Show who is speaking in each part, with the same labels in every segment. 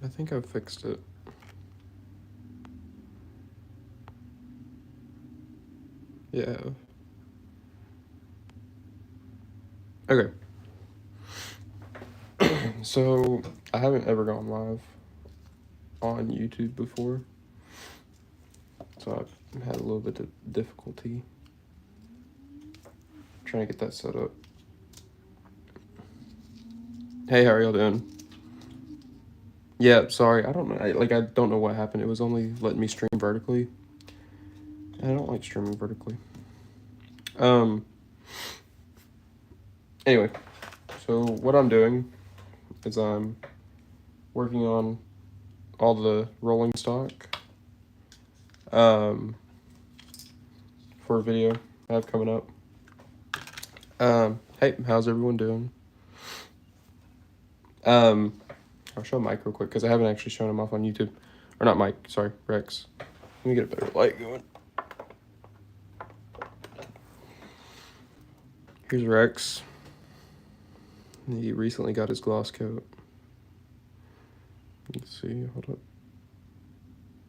Speaker 1: I think I've fixed it. Yeah. Okay. So, I haven't ever gone live on YouTube before. So, I've had a little bit of difficulty trying to get that set up. Hey, how are y'all doing? Yeah, sorry. I don't know. I don't know what happened. It was only letting me stream vertically. And I don't like streaming vertically. Anyway, so what I'm doing is I'm working on all the rolling stock for a video I have coming up. Hey, how's everyone doing? I'll show Mike real quick because I haven't actually shown him off on YouTube. Or not Mike, sorry, Rex. Let me get a better light going. Here's Rex. He recently got his gloss coat. Let's see, hold up.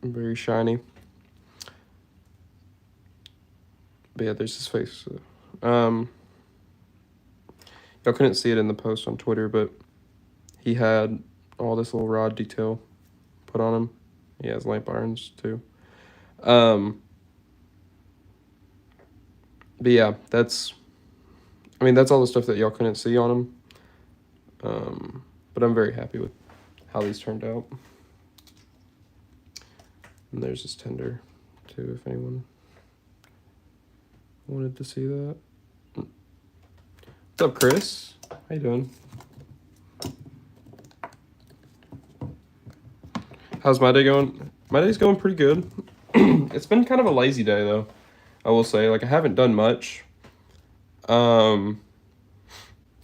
Speaker 1: Very shiny. But yeah, there's his face. Y'all couldn't see it in the post on Twitter, but he had all this little rod detail put on him. He has lamp irons too. But yeah, that's all the stuff that y'all couldn't see on him. But I'm very happy with how these turned out. And there's his tender too, if anyone wanted to see that. What's up, Chris? How you doing? How's my day going? My day's going pretty good. It's been kind of a lazy day though, I will say. Like I haven't done much.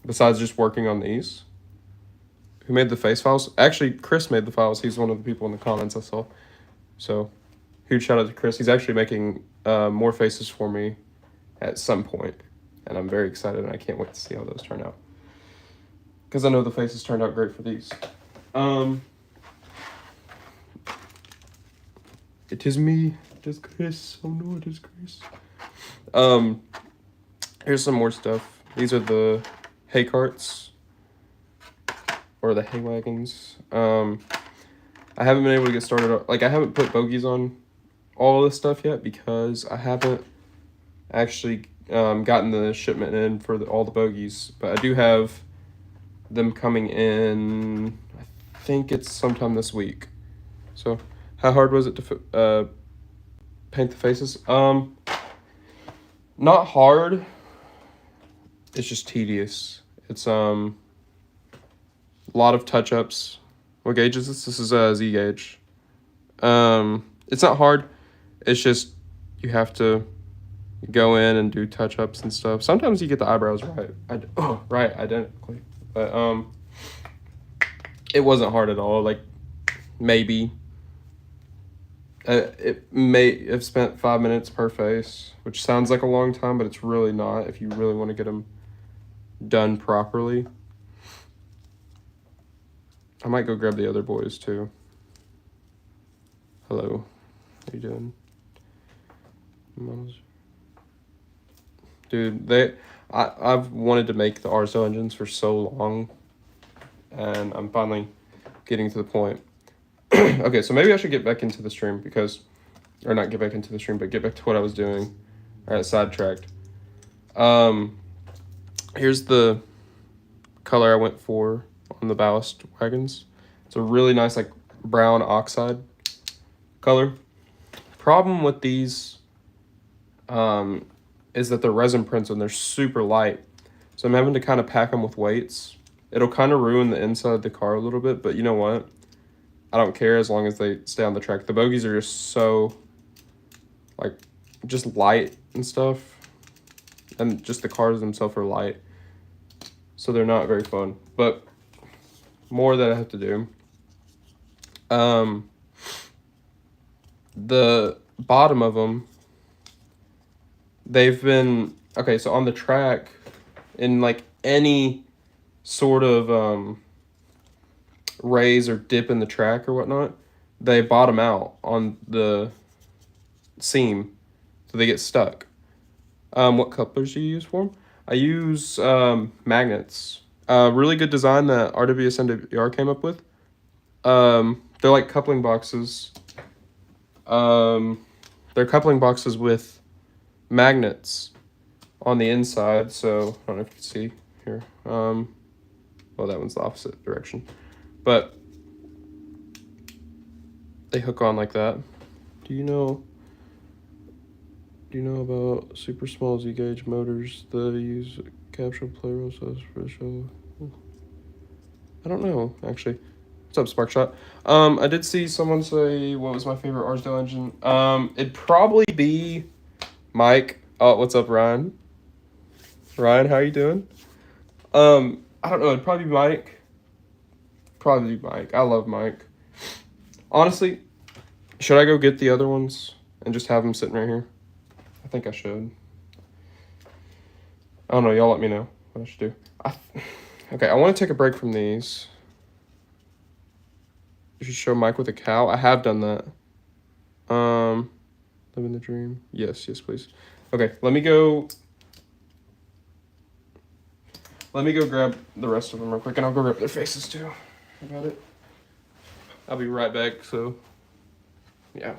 Speaker 1: Besides just working on these. Who made the face files? Actually, Chris made the files. He's one of the people in the comments I saw. So, huge shout out to Chris. He's actually making more faces for me at some point. And I'm very excited and I can't wait to see how those turn out. Because I know the faces turned out great for these. It is me. It is Chris. Oh no, it is Chris. Here's some more stuff. These are the hay carts. Or the hay wagons. I haven't been able to get started. Like, I haven't put bogies on all of this stuff yet because I haven't actually gotten the shipment in for all the bogies. But I do have them coming in, I think it's sometime this week. So, how hard was it to paint the faces? Not hard. It's just tedious. It's a lot of touch-ups. What gauge is this? This is a Z gauge. It's not hard. It's just you have to go in and do touch-ups and stuff. Sometimes you get the eyebrows right identically. But it wasn't hard at all. Like maybe it may have spent 5 minutes per face, which sounds like a long time, but it's really not if you really want to get them done properly. I might go grab the other boys too. Hello. How you doing? Dude, I've wanted to make the RSO engines for so long, and I'm finally getting to the point. Okay, so maybe I should get back into the stream because, or not get back into the stream, but get back to what I was doing. All right, sidetracked. Here's the color I went for on the ballast wagons. It's a really nice like brown oxide color. Problem with these is that they're resin prints and they're super light. So I'm having to kind of pack them with weights. It'll kind of ruin the inside of the car a little bit, but you know what? I don't care as long as they stay on the track. The bogies are just so, like, just light and stuff. And just the cars themselves are light. So they're not very fun. But more that I have to do. The bottom of them, they've been, okay, so on the track, in like any sort of raise or dip in the track or whatnot, they bottom out on the seam, so they get stuck. What couplers do you use for them? I use magnets. Really good design that RWS NWR came up with. They're like coupling boxes. They're coupling boxes with magnets on the inside. So I don't know if you can see here. Well, that one's the opposite direction, but they hook on like that. Do you know about super small Z gauge motors that use capsule play cells for the show? I don't know, actually. What's up, Sparkshot? I did see someone say what was my favorite Archdale engine. It'd probably be Mike. Oh, what's up, Ryan? Ryan, how you doing? I don't know. It'd probably be Mike. Probably be Mike. I love Mike. Honestly, should I go get the other ones and just have them sitting right here? I think I should. I don't know. Y'all let me know what I should do. Okay, I want to take a break from these. You should show Mike with a cow. I have done that. Living the dream. Yes, please. Okay, let me go grab the rest of them real quick, and I'll go grab their faces too. I got it. I'll be right back, so yeah.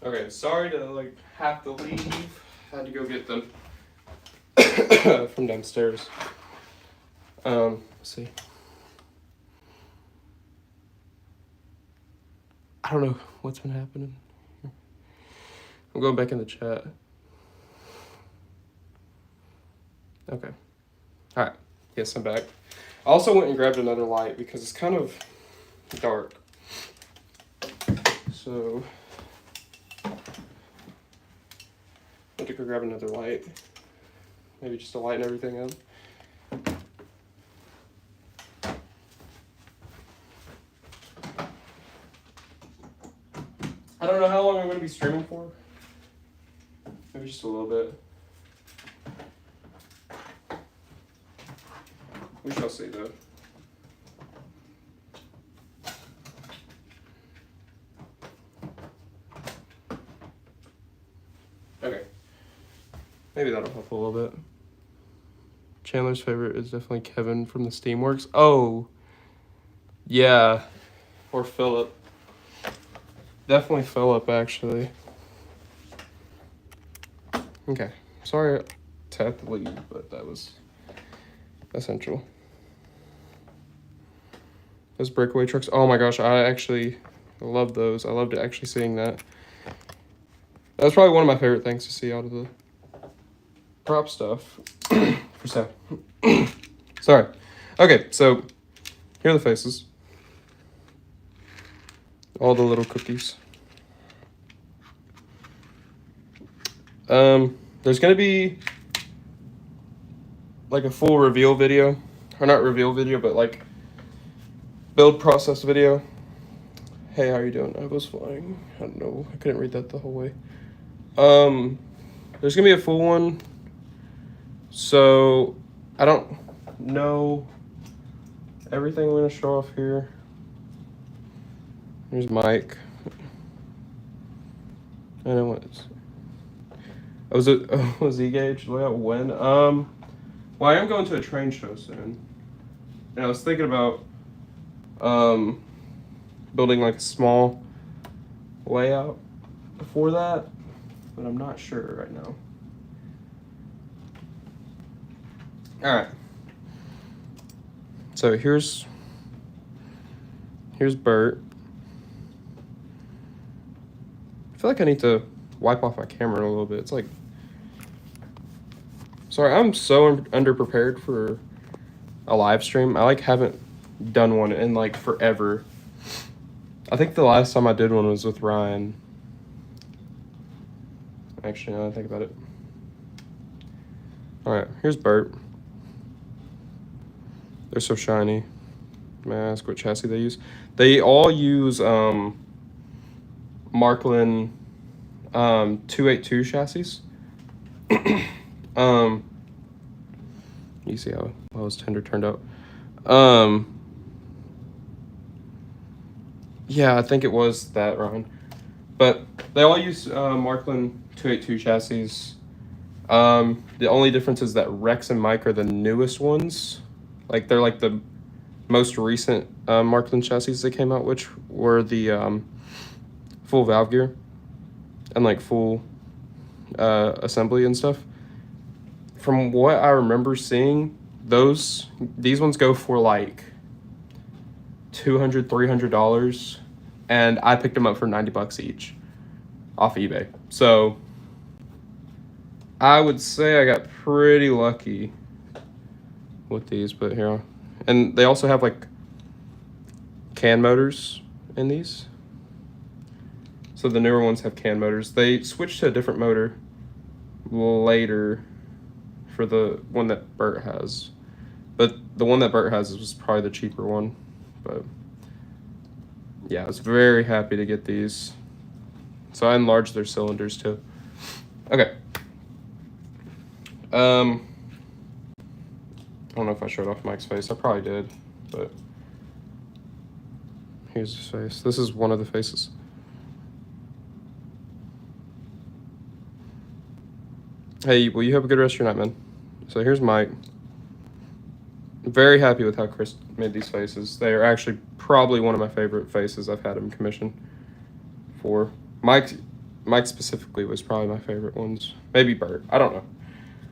Speaker 1: Okay, sorry to have to leave. Had to go get them from downstairs. Let's see. I don't know what's been happening. I'm going back in the chat. Okay. All right. Yes, I'm back. I also went and grabbed another light because it's kind of dark. So I had to go grab another light. Maybe just to lighten everything up. I don't know how long I'm going to be streaming for. Maybe just a little bit. We shall see, though. Okay. Maybe that'll help a little bit. Chandler's favorite is definitely Kevin from the Steamworks. Oh, yeah. Or Philip. Definitely Philip, actually. Okay. Sorry to have to leave, but that was essential. Those breakaway trucks. Oh my gosh, I actually love those. I loved actually seeing that. That was probably one of my favorite things to see out of the prop stuff. For sale. Sorry. Okay, so here are the faces. All the little cookies. There's gonna be like a full reveal video, or not reveal video, but like build process video. Hey, how are you doing? I was flying. I don't know. I couldn't read that the whole way. There's gonna be a full one. So I don't know everything I'm going to show off here. Here's Mike. I know what it's... Was it Z-Gauge layout when? Well, I am going to a train show soon. And I was thinking about building like a small layout for that, but I'm not sure right now. All right. So here's Bert. I feel like I need to wipe off my camera a little bit. It's like, sorry, I'm so underprepared for a live stream. I like haven't done one in like forever. I think the last time I did one was with Ryan. Actually, now that I think about it. All right, here's Bert. They're so shiny. May I ask what chassis they use? They all use Marklin 282 chassis. You see how well his tender turned out. Yeah, I think it was that, Ryan. But they all use Marklin 282 chassis. The only difference is that Rex and Mike are the newest ones. Like, they're like the most recent Marklin chassis they came out, which were the full valve gear and like full assembly and stuff. From what I remember seeing, these ones go for like $200, $300, and I picked them up for $90 each off eBay. So I would say I got pretty lucky with these, but here, and they also have like can motors in these. So the newer ones have can motors. They switched to a different motor later for the one that Bert has, but the one that Bert has was probably the cheaper one. But yeah, I was very happy to get these. So I enlarged their cylinders too. Okay. I don't know if I showed off Mike's face. I probably did, but here's his face. This is one of the faces. Hey, well, you have a good rest of your night, man. So here's Mike. Very happy with how Chris made these faces. They are actually probably one of my favorite faces I've had him commission for. Mike specifically was probably my favorite ones. Maybe Bert. I don't know.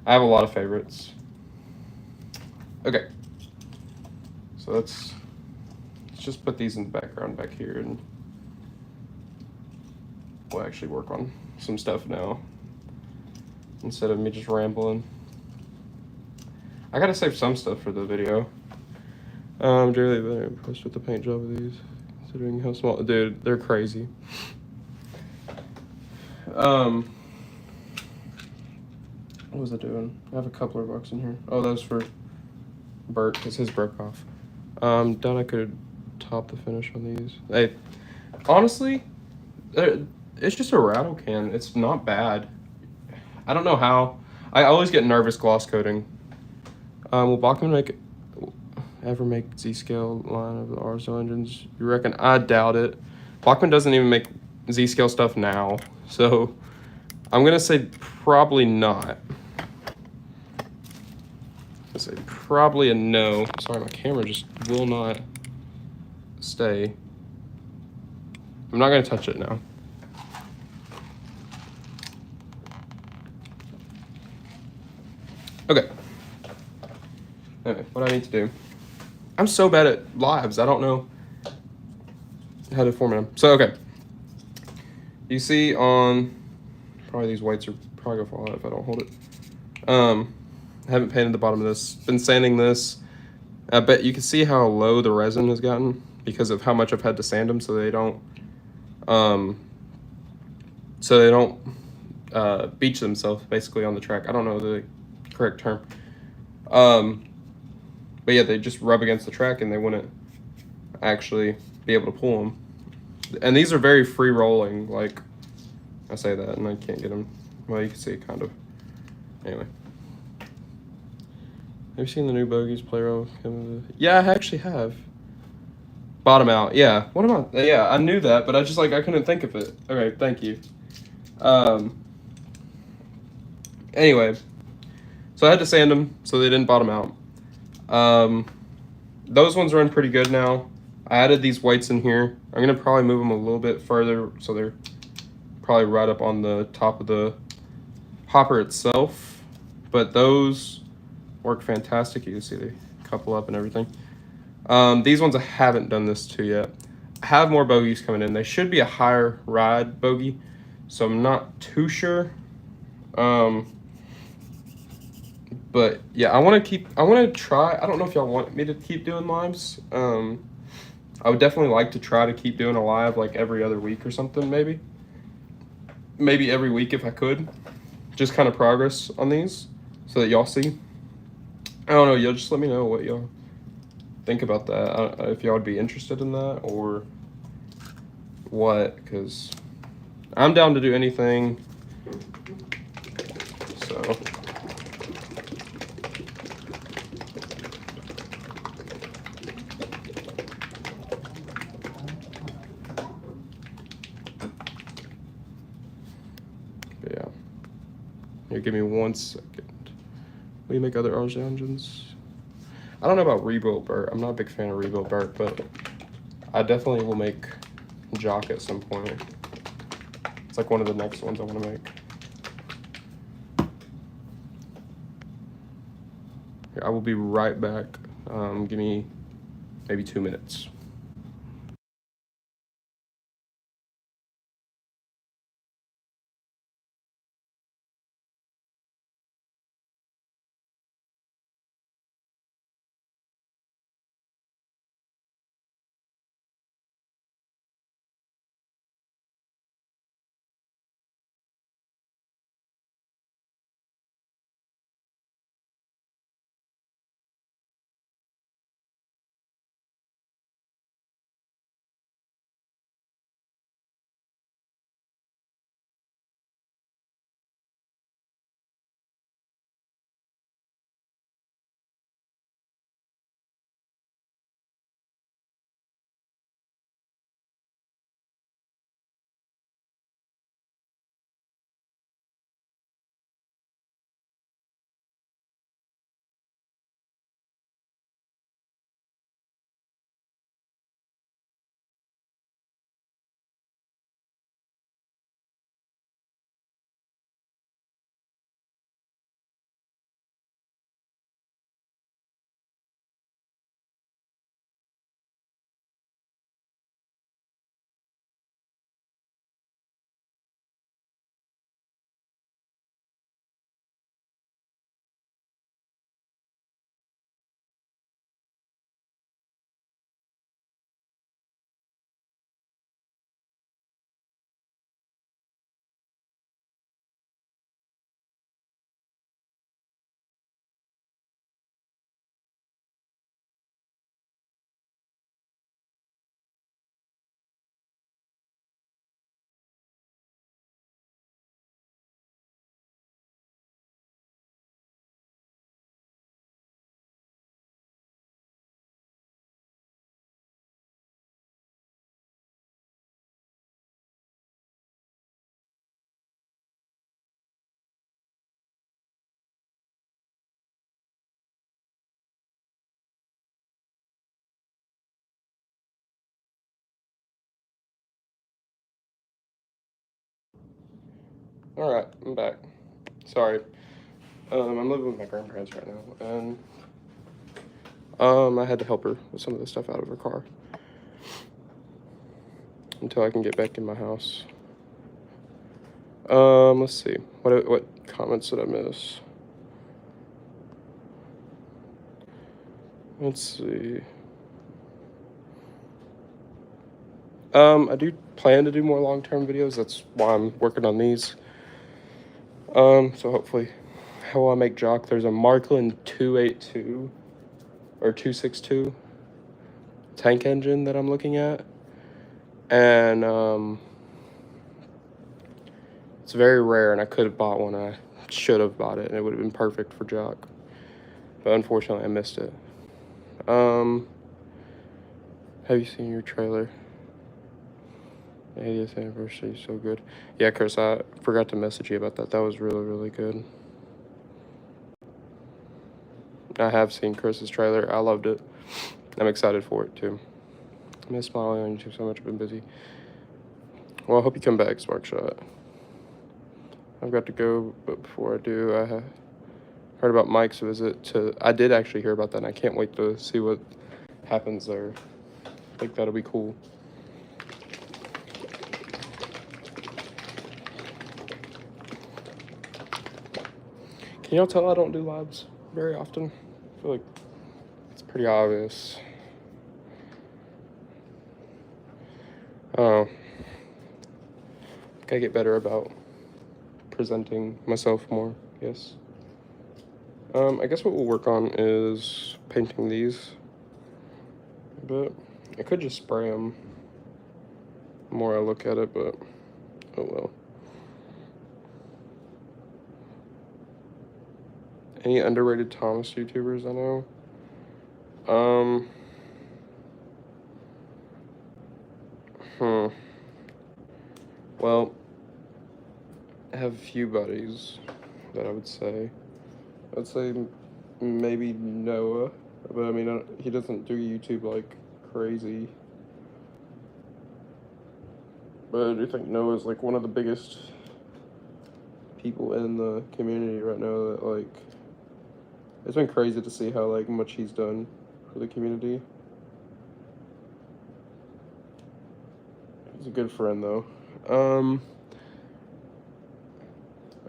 Speaker 1: I have a lot of favorites. Okay. So let's just put these in the background back here, and we'll actually work on some stuff now instead of me just rambling. I gotta save some stuff for the video. I'm really very impressed with the paint job of these, considering how small. Dude, they're crazy. What was I doing? I have a couple of bucks in here. Oh, that was for Bert, because his broke off. Doubt I could top the finish on these. Hey, honestly, it's just a rattle can. It's not bad. I don't know how. I always get nervous gloss coating. Will Bachmann ever make Z-Scale line of the RSO engines? You reckon? I doubt it. Bachmann doesn't even make Z-Scale stuff now, so I'm gonna say probably not. I'm gonna say probably a no. Sorry, my camera just will not stay. I'm not gonna touch it now. Okay. Anyway, what I need to do. I'm so bad at lives. I don't know how to format them. So, okay. You see on, probably these whites are probably gonna fall out if I don't hold it. I haven't painted the bottom of this. Been sanding this. I bet you can see how low the resin has gotten because of how much I've had to sand them so they don't beach themselves basically on the track. I don't know the correct term. But yeah, they just rub against the track and they wouldn't actually be able to pull them. And these are very free rolling. Like, I say that and I can't get them. Well, you can see it kind of. Anyway. Have you seen the new bogies play around? Yeah, I actually have. Bottom out. Yeah. What am I? Yeah, I knew that, but I just like I couldn't think of it. Okay, thank you. Anyway, so I had to sand them so they didn't bottom out. Those ones run pretty good now. I added these whites in here. I'm gonna probably move them a little bit further so they're probably right up on the top of the hopper itself. But those work fantastic. You can see they couple up and everything. These ones I haven't done this to yet. I have more bogies coming in. They should be a higher ride bogey, so I'm not too sure. But yeah, I want to try. I don't know if y'all want me to keep doing lives. I would definitely like to try to keep doing a live like every other week or something, maybe. Maybe every week if I could. Just kind of progress on these so that y'all see. I don't know, y'all just let me know what y'all think about that. If y'all would be interested in that or what, because I'm down to do anything. So yeah. Here, give me 1 second. Will you make other RJ engines? I don't know about Rebuilt Burt. I'm not a big fan of Rebuilt Burt, but I definitely will make Jock at some point. It's like one of the next ones I want to make. Here, I will be right back. Give me maybe 2 minutes. All right, I'm back. Sorry. I'm living with my grandparents right now, and I had to help her with some of the stuff out of her car until I can get back in my house. Let's see. What comments did I miss? Let's see. I do plan to do more long-term videos. That's why I'm working on these. So hopefully, how I make Jock. There's a Marklin 282 or 262 tank engine that I'm looking at, and it's very rare. And I could have bought one. I should have bought it, and it would have been perfect for Jock. but unfortunately I missed it. Have you seen your trailer? 80th anniversary, so good. Yeah, Chris, I forgot to message you about that. That was really, really good. I have seen Chris's trailer. I loved it. I'm excited for it, too. I miss smiling on YouTube so much. I've been busy. Well, I hope you come back, Sparkshot. I've got to go, but before I do, I heard about Mike's visit to... I did actually hear about that, and I can't wait to see what happens there. I think that'll be cool. Can y'all tell I don't do lives very often? I feel like it's pretty obvious. Gotta get better about presenting myself more, yes. I guess what we'll work on is painting these. But I could just spray them the more I look at it, but oh well. Any underrated Thomas YouTubers I know? Well, I have a few buddies that I would say. I'd say maybe Noah, but I mean, he doesn't do YouTube like crazy. But I do think Noah's like one of the biggest people in the community right now that like, it's been crazy to see how like much he's done for the community. He's a good friend though.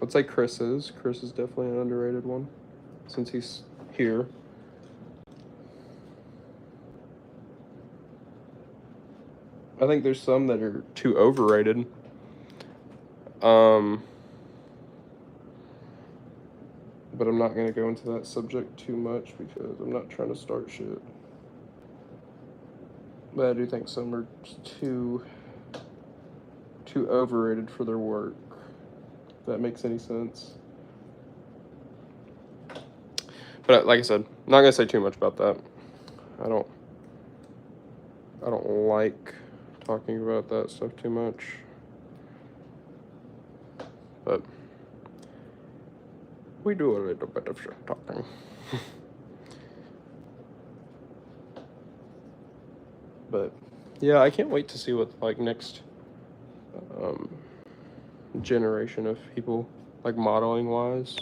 Speaker 1: I'd say Chris is definitely an underrated one since he's here. I think there's some that are too overrated. But I'm not gonna go into that subject too much because I'm not trying to start shit. But I do think some are too overrated for their work. If that makes any sense. But like I said, I'm not gonna say too much about that. I don't like talking about that stuff too much. But we do a little bit of shit talking. But yeah, I can't wait to see what like next generation of people like modeling wise,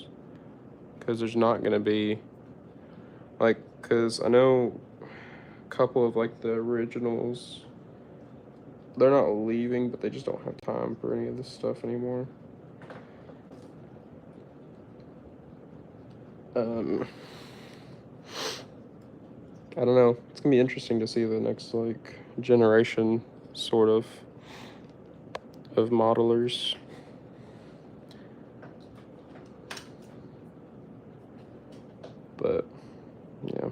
Speaker 1: because there's not gonna be like, because I know a couple of like the originals, they're not leaving, but they just don't have time for any of this stuff anymore. I don't know. It's gonna be interesting to see the next like generation sort of modelers. But yeah.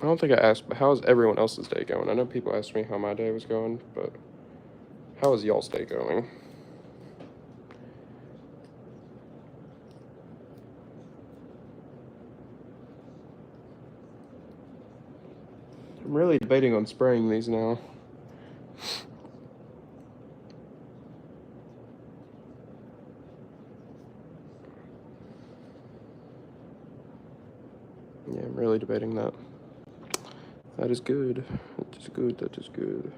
Speaker 1: I don't think I asked, but how's everyone else's day going? I know people asked me how my day was going, but how is y'all's day going? I'm really debating on spraying these now. Yeah, I'm really debating that. That is good. That is good. That is good.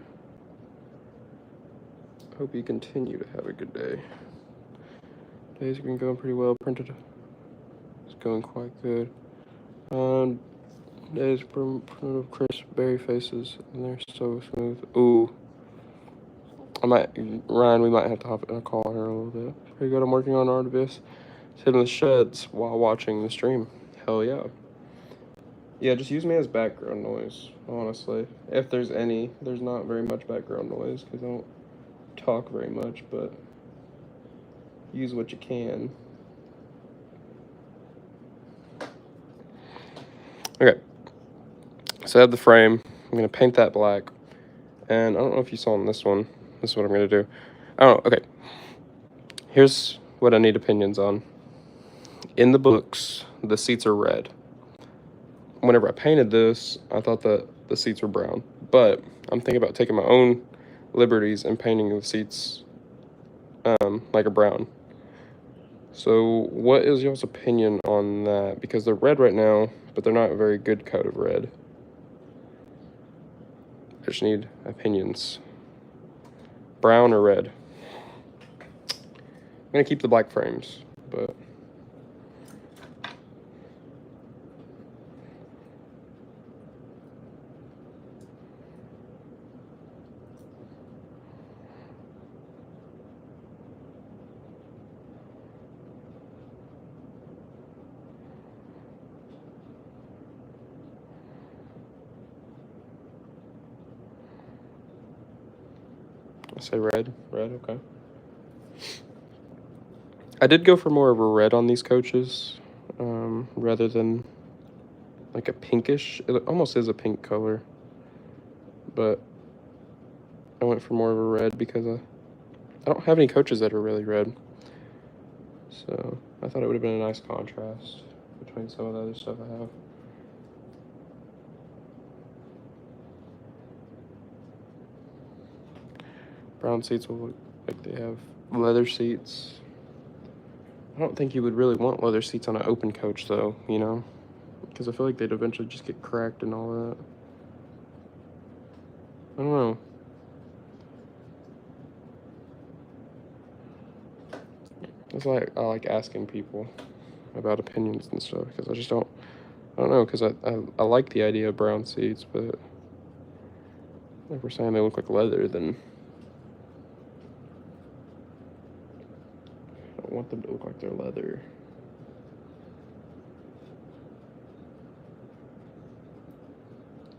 Speaker 1: Hope you continue to have a good day. Days have been going pretty well. Printed. It's going quite good. Days printed of crisp berry faces, and they're so smooth. Ooh. Ryan, we might have to hop in a call here a little bit. Pretty good. I'm working on Artemis. Sit in the sheds while watching the stream. Hell yeah. Yeah, just use me as background noise, honestly. If there's any. There's not very much background noise because I don't talk very much, but use what you can. Okay. So I have the frame. I'm going to paint that black. And I don't know if you saw on this one. This is what I'm going to do. I don't know. Okay. Here's what I need opinions on. In the books, the seats are red. Whenever I painted this, I thought that the seats were brown. But I'm thinking about taking my own liberties and painting the seats like a brown. So what is y'all's opinion on that? Because they're red right now, but they're not a very good coat of red. I just need opinions. Brown or red? I'm gonna keep the black frames, but I say red. Red, okay. I did go for more of a red on these coaches, rather than like a pinkish. It almost is a pink color, but I went for more of a red because I don't have any coaches that are really red. So I thought it would have been a nice contrast between some of the other stuff I have. Brown seats will look like they have leather seats. I don't think you would really want leather seats on an open coach though, you know? Because I feel like they'd eventually just get cracked and all that. I don't know. That's why I like asking people about opinions and stuff, because I don't know, because I like the idea of brown seats, but if we're saying they look like leather, then I don't want them to look like they're leather.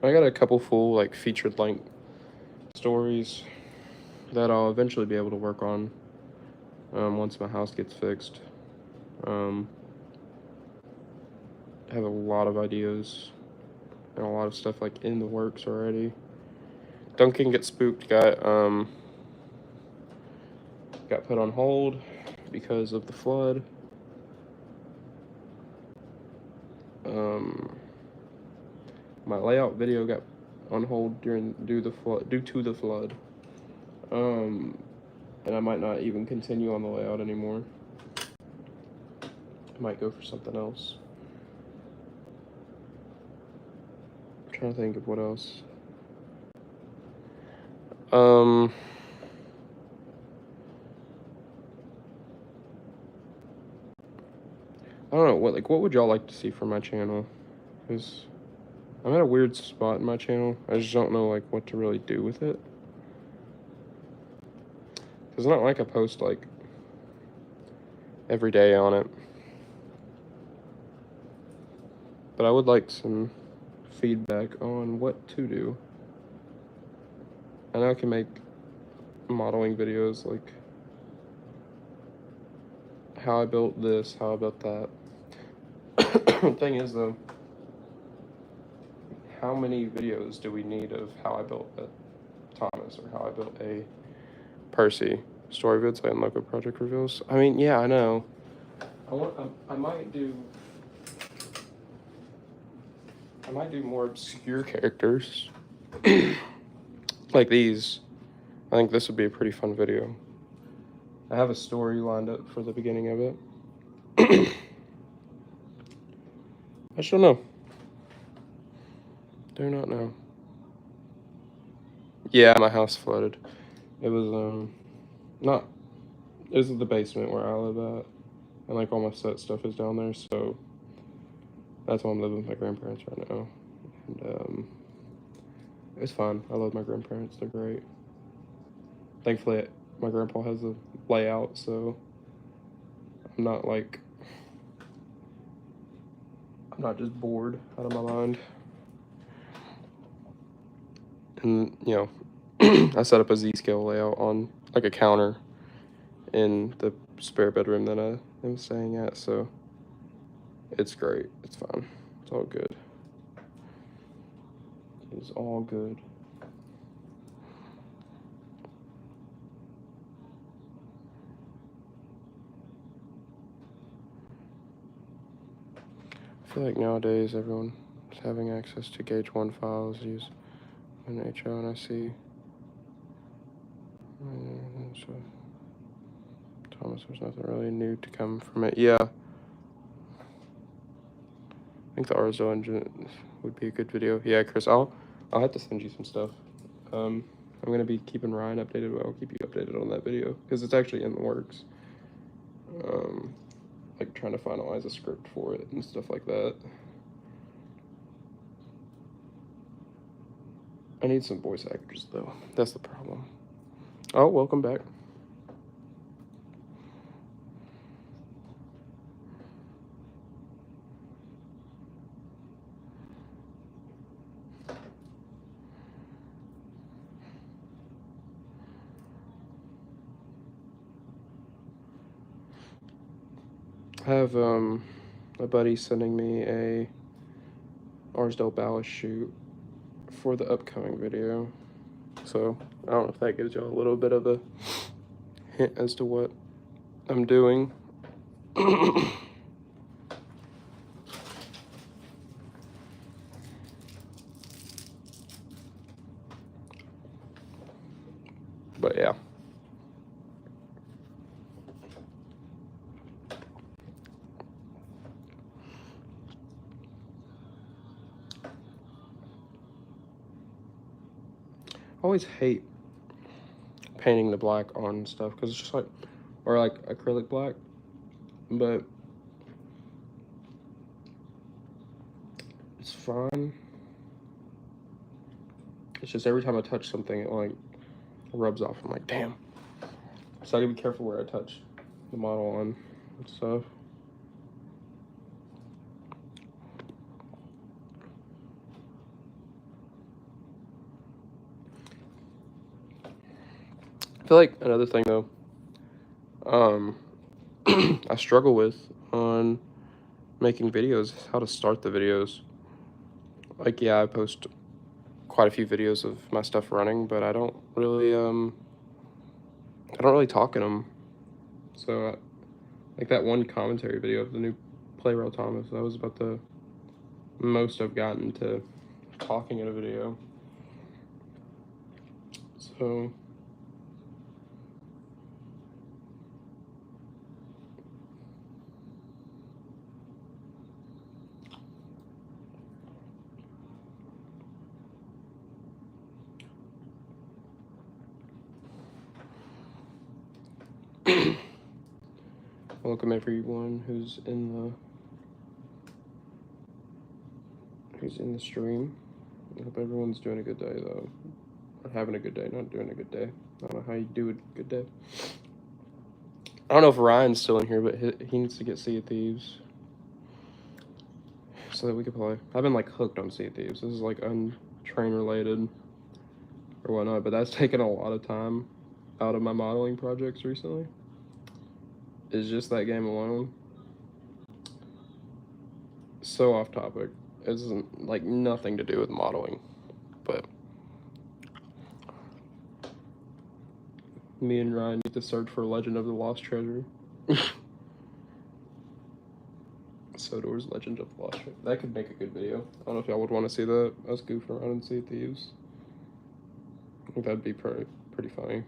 Speaker 1: I got a couple full like featured length stories that I'll eventually be able to work on once my house gets fixed. I have a lot of ideas and a lot of stuff like in the works already. Duncan Get Spooked got put on hold because of the flood. My layout video got on hold due to the flood. And I might not even continue on the layout anymore. I might go for something else. I'm trying to think of what else. I don't know, what would y'all like to see from my channel? Because I'm at a weird spot in my channel. I just don't know like what to really do with it. Because it's not like I post like every day on it. But I would like some feedback on what to do. I know I can make modeling videos like how I built this, how I built that. Thing is though, how many videos do we need of how I built a Thomas or how I built a Percy? Story vids and local project reveals. I mean, yeah, I know. I might do more obscure characters like these. I think this would be a pretty fun video. I have a story lined up for the beginning of it. I just don't know. Do not know. Yeah, my house flooded. It was not. It was the basement where I live at, and like all my set stuff is down there. So that's why I'm living with my grandparents right now. And it's fine. I love my grandparents. They're great. Thankfully, my grandpa has a layout, so I'm not just bored out of my mind. And you know, I set up a Z-scale layout on like a counter in the spare bedroom that I am staying at, so it's great. It's fine. It's all good. It's all good. I feel like nowadays everyone is having access to Gauge 1 files. Use an HO, and I see. So, Thomas, there's nothing really new to come from it. Yeah. I think the Arzo engine would be a good video. Yeah, Chris, I'll have to send you some stuff. I'm gonna be keeping Ryan updated, but I'll keep you updated on that video because it's actually in the works. Like trying to finalize a script for it and stuff like that. I need some voice actors though. That's the problem. Oh, welcome back. I have a buddy sending me a Arsdale Ballast shoot for the upcoming video. So I don't know if that gives you a little bit of a hint as to what I'm doing. But yeah. I always hate painting the black on stuff because it's just like, or like acrylic black, but it's fun. It's just every time I touch something, it like rubs off. I'm like, damn. So I gotta be careful where I touch the model on and stuff. I feel like another thing though, I struggle with on making videos is how to start the videos. Like, yeah, I post quite a few videos of my stuff running, but I don't really talk in them. So, like that one commentary video of the new Playrail Thomas, that was about the most I've gotten to talking in a video. So, welcome everyone who's in the stream. I hope everyone's doing a good day though. Or having a good day, not doing a good day. I don't know how you do a good day. I don't know if Ryan's still in here, but he needs to get Sea of Thieves so that we can play. I've been like hooked on Sea of Thieves. This is like untrain related or whatnot, but that's taken a lot of time out of my modeling projects recently. It's just that game alone. So off topic. It's like nothing to do with modeling, but me and Ryan need to search for Legend of the Lost Treasure. Sodor's Legend of the Lost Treasure. That could make a good video. I don't know if y'all would want to see that. Us goof around and Sea of Thieves. I think that'd be pretty funny.